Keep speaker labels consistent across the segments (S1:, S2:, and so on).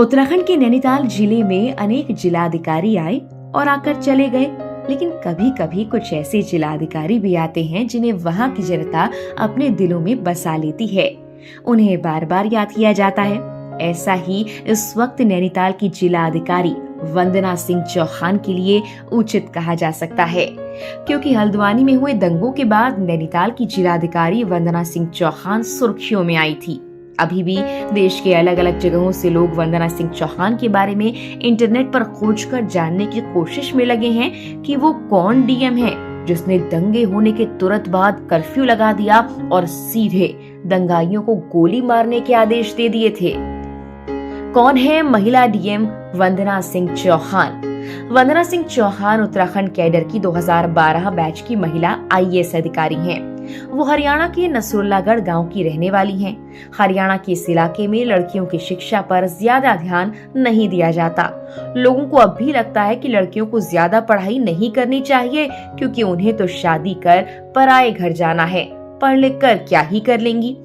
S1: उत्तराखंड के नैनीताल जिले में अनेक जिलाधिकारी आए और आकर चले गए, लेकिन कभी कभी कुछ ऐसे जिलाधिकारी भी आते हैं जिन्हें वहाँ की जनता अपने दिलों में बसा लेती है। उन्हें बार बार याद किया जाता है। ऐसा ही इस वक्त नैनीताल की जिलाधिकारी वंदना सिंह चौहान के लिए उचित कहा जा सकता है, क्योंकि हल्द्वानी में हुए दंगों के बाद नैनीताल की जिलाधिकारी वंदना सिंह चौहान सुर्खियों में आई थी। अभी भी देश के अलग अलग जगहों से लोग वंदना सिंह चौहान के बारे में इंटरनेट पर खोज कर जानने की कोशिश में लगे हैं कि वो कौन डीएम है जिसने दंगे होने के तुरंत बाद कर्फ्यू लगा दिया और सीधे दंगाइयों को गोली मारने के आदेश दे दिए थे। कौन है महिला डीएम वंदना सिंह चौहान? वंदना सिंह चौहान उत्तराखंड कैडर की 2012 बैच की महिला आईएएस अधिकारी हैं। वो हरियाणा के नसरुल्लागढ़ गांव की रहने वाली हैं। हरियाणा के इस इलाके में लड़कियों की शिक्षा पर ज्यादा ध्यान नहीं दिया जाता। लोगों को अब भी लगता है कि लड़कियों को ज्यादा पढ़ाई नहीं करनी चाहिए, क्योंकि उन्हें तो शादी कर पराए घर जाना है, पढ़ लिख कर क्या ही कर लेंगी।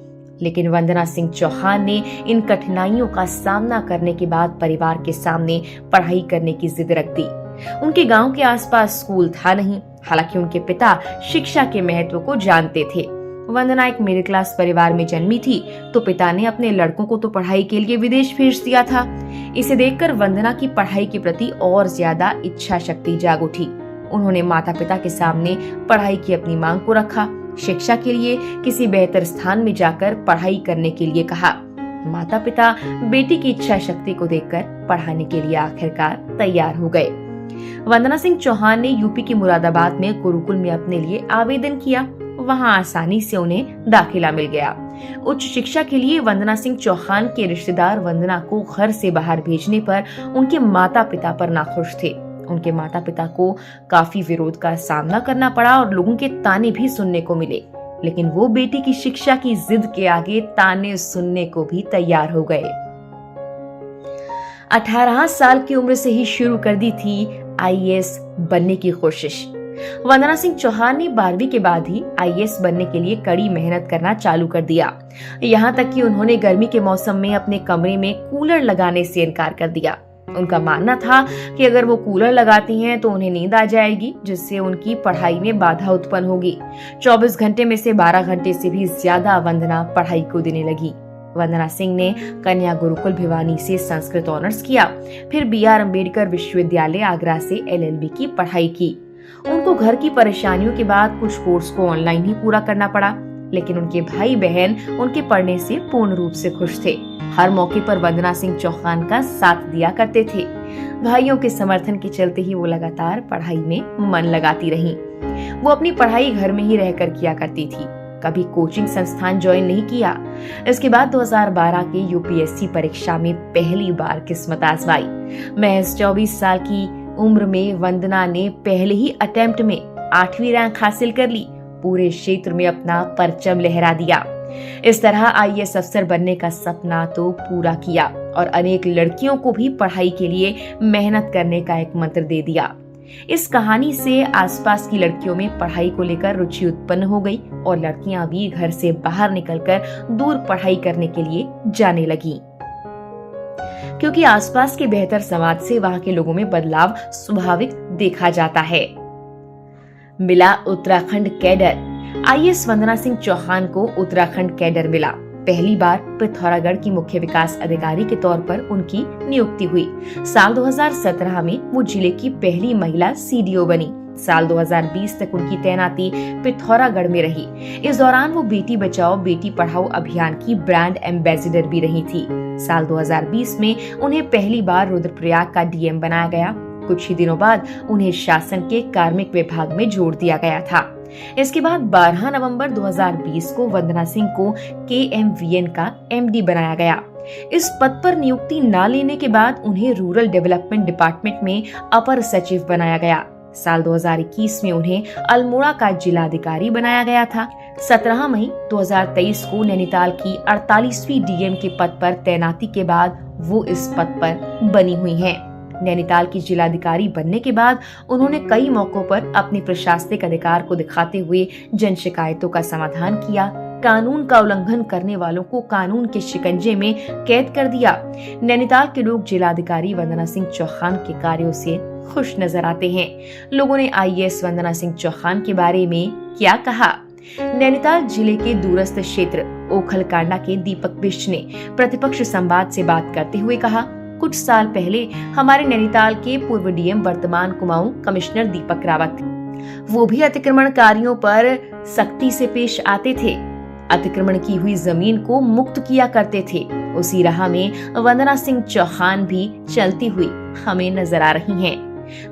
S1: लेकिन वंदना सिंह चौहान ने इन कठिनाइयों का सामना करने के बाद परिवार के सामने पढ़ाई करने की जिद रख दी। उनके गांव के आसपास स्कूल था नहीं, हालांकि उनके पिता शिक्षा के महत्व को जानते थे। वंदना एक मिडिल क्लास परिवार में जन्मी थी, तो पिता ने अपने लड़कों को तो पढ़ाई के लिए विदेश भेज दिया था। इसे देखकर वंदना की पढ़ाई के प्रति और ज्यादा इच्छा शक्ति जाग उठी। उन्होंने माता पिता के सामने पढ़ाई की अपनी मांग को रखा। शिक्षा के लिए किसी बेहतर स्थान में जाकर पढ़ाई करने के लिए कहा। माता पिता बेटी की इच्छा शक्ति को देखकर पढ़ाने के लिए आखिरकार तैयार हो गए। वंदना सिंह चौहान ने यूपी के मुरादाबाद में गुरुकुल में अपने लिए आवेदन किया। वहां आसानी से उन्हें दाखिला मिल गया। उच्च शिक्षा के लिए वंदना सिंह चौहान के रिश्तेदार वंदना को घर से बाहर भेजने पर उनके माता पिता पर नाखुश थे। उनके माता पिता को काफी विरोध का सामना करना पड़ा और लोगों के ताने भी सुनने को मिले, लेकिन वो बेटी की शिक्षा की जिद के आगे ताने सुनने को भी तैयार हो गए। 18 साल की उम्र से ही शुरू कर दी थी आईएएस बनने की कोशिश। वंदना सिंह चौहान ने 12वीं के बाद ही आईएएस बनने के लिए कड़ी मेहनत करना चालू कर दिया। यहाँ तक कि उन्होंने गर्मी के मौसम में अपने कमरे में कूलर लगाने से इनकार कर दिया। उनका मानना था कि अगर वो कूलर लगाती हैं तो उन्हें नींद आ जाएगी, जिससे उनकी पढ़ाई में बाधा उत्पन्न होगी। 24 घंटे में से 12 घंटे से भी ज्यादा वंदना पढ़ाई को देने लगी। वंदना सिंह ने कन्या गुरुकुल भिवानी से संस्कृत ऑनर्स किया, फिर बीआर अंबेडकर विश्वविद्यालय आगरा से एलएलबी की पढ़ाई की। उनको घर की परेशानियों के बाद कुछ कोर्स को ऑनलाइन ही पूरा करना पड़ा, लेकिन उनके भाई बहन उनके पढ़ने से पूर्ण रूप से खुश थे। हर मौके पर वंदना सिंह चौहान का साथ दिया करते थे। भाइयों के समर्थन के चलते ही वो लगातार पढ़ाई में मन लगाती रहीं। वो अपनी पढ़ाई घर में ही रहकर किया करती थी, कभी कोचिंग संस्थान ज्वाइन नहीं किया। इसके बाद 2012 के यूपीएससी परीक्षा में पहली बार किस्मत आजमाई। महज 24 साल की उम्र में वंदना ने पहले ही अटेम्प्ट में 8वीं रैंक हासिल कर ली। पूरे क्षेत्र में अपना परचम लहरा दिया। इस तरह आईएएस अफसर बनने का सपना तो पूरा किया और अनेक लड़कियों को भी पढ़ाई के लिए मेहनत करने का एक मंत्र दे दिया। इस कहानी से आसपास की लड़कियों में पढ़ाई को लेकर रुचि उत्पन्न हो गई और लड़कियां भी घर से बाहर निकलकर दूर पढ़ाई करने के लिए जाने लगी, क्योंकि आसपास के बेहतर समाज से वहां के लोगों में बदलाव स्वाभाविक देखा जाता है। मिला उत्तराखंड कैडर। आईएएस वंदना सिंह चौहान को उत्तराखंड कैडर मिला। पहली बार पिथौरागढ़ की मुख्य विकास अधिकारी के तौर पर उनकी नियुक्ति हुई। साल 2017 में वो जिले की पहली महिला सीडीओ बनी। साल 2020 तक उनकी तैनाती पिथौरागढ़ में रही। इस दौरान वो बेटी बचाओ बेटी पढ़ाओ अभियान की ब्रांड एम्बेसडर भी रही थी। साल 2020 में उन्हें पहली बार रुद्रप्रयाग का डीएम बनाया गया। कुछ ही दिनों बाद उन्हें शासन के कार्मिक विभाग में जोड़ दिया गया था। इसके बाद 12 नवंबर 2020 को वंदना सिंह को केएमवीएन का एमडी बनाया गया। इस पद पर नियुक्ति न लेने के बाद उन्हें रूरल डेवलपमेंट डिपार्टमेंट में अपर सचिव बनाया गया। साल 2021 में उन्हें अल्मोड़ा का जिलाधिकारी बनाया गया था। 17 मई 2023 को नैनीताल की 48वीं डीएम के पद पर तैनाती के बाद वो इस पद पर बनी हुई हैं। नैनीताल की जिलाधिकारी बनने के बाद उन्होंने कई मौकों पर अपने प्रशासनिक अधिकार को दिखाते हुए जन शिकायतों का समाधान किया, कानून का उल्लंघन करने वालों को कानून के शिकंजे में कैद कर दिया। नैनीताल के लोग जिलाधिकारी वंदना सिंह चौहान के कार्यों से खुश नजर आते हैं। लोगों ने आईएएस वंदना सिंह चौहान के बारे में क्या कहा? नैनीताल जिले के दूरस्थ क्षेत्र ओखलकांडा के दीपक बिष्ट ने प्रतिपक्ष संवाद से बात करते हुए कहा, कुछ साल पहले हमारे नैनीताल के पूर्व डीएम वर्तमान कुमाऊं कमिश्नर दीपक रावत थे। वो भी अतिक्रमणकारियों पर सख्ती से पेश आते थे, अतिक्रमण की हुई जमीन को मुक्त किया करते थे। उसी राह में वंदना सिंह चौहान भी चलती हुई हमें नजर आ रही हैं।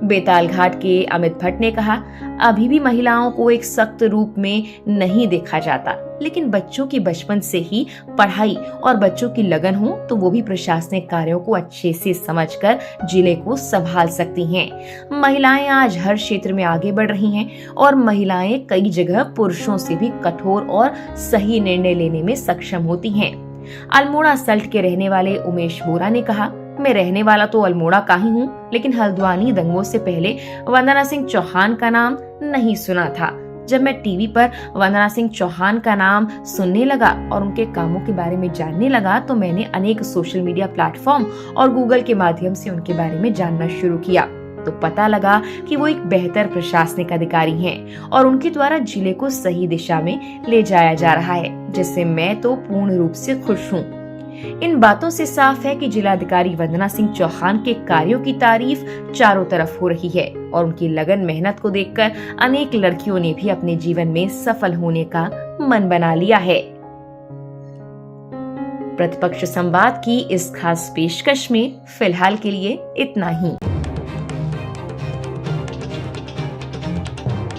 S1: बेताल घाट के अमित भट्ट ने कहा, अभी भी महिलाओं को एक सख्त रूप में नहीं देखा जाता, लेकिन बच्चों की बचपन से ही पढ़ाई और बच्चों की लगन हो तो वो भी प्रशासनिक कार्यों को अच्छे से समझकर जिले को संभाल सकती हैं। महिलाएं आज हर क्षेत्र में आगे बढ़ रही हैं और महिलाएं कई जगह पुरुषों से भी कठोर और सही निर्णय लेने में सक्षम होती हैं। अल्मोड़ा सल्ट के रहने वाले उमेश बोरा ने कहा, मैं रहने वाला तो अल्मोड़ा का ही हूँ, लेकिन हल्द्वानी दंगों से पहले वंदना सिंह चौहान का नाम नहीं सुना था। जब मैं टीवी पर वंदना सिंह चौहान का नाम सुनने लगा और उनके कामों के बारे में जानने लगा तो मैंने अनेक सोशल मीडिया प्लेटफॉर्म और गूगल के माध्यम से उनके बारे में जानना शुरू किया, तो पता लगा कि वो एक बेहतर प्रशासनिक अधिकारी हैं और उनके द्वारा जिले को सही दिशा में ले जाया जा रहा है, जिससे मैं तो पूर्ण रूप से खुश हूँ। इन बातों से साफ है कि जिलाधिकारी वंदना सिंह चौहान के कार्यों की तारीफ चारों तरफ हो रही है और उनकी लगन मेहनत को देखकर अनेक लड़कियों ने भी अपने जीवन में सफल होने का मन बना लिया है। प्रतिपक्ष संवाद की इस खास पेशकश में फिलहाल के लिए इतना ही।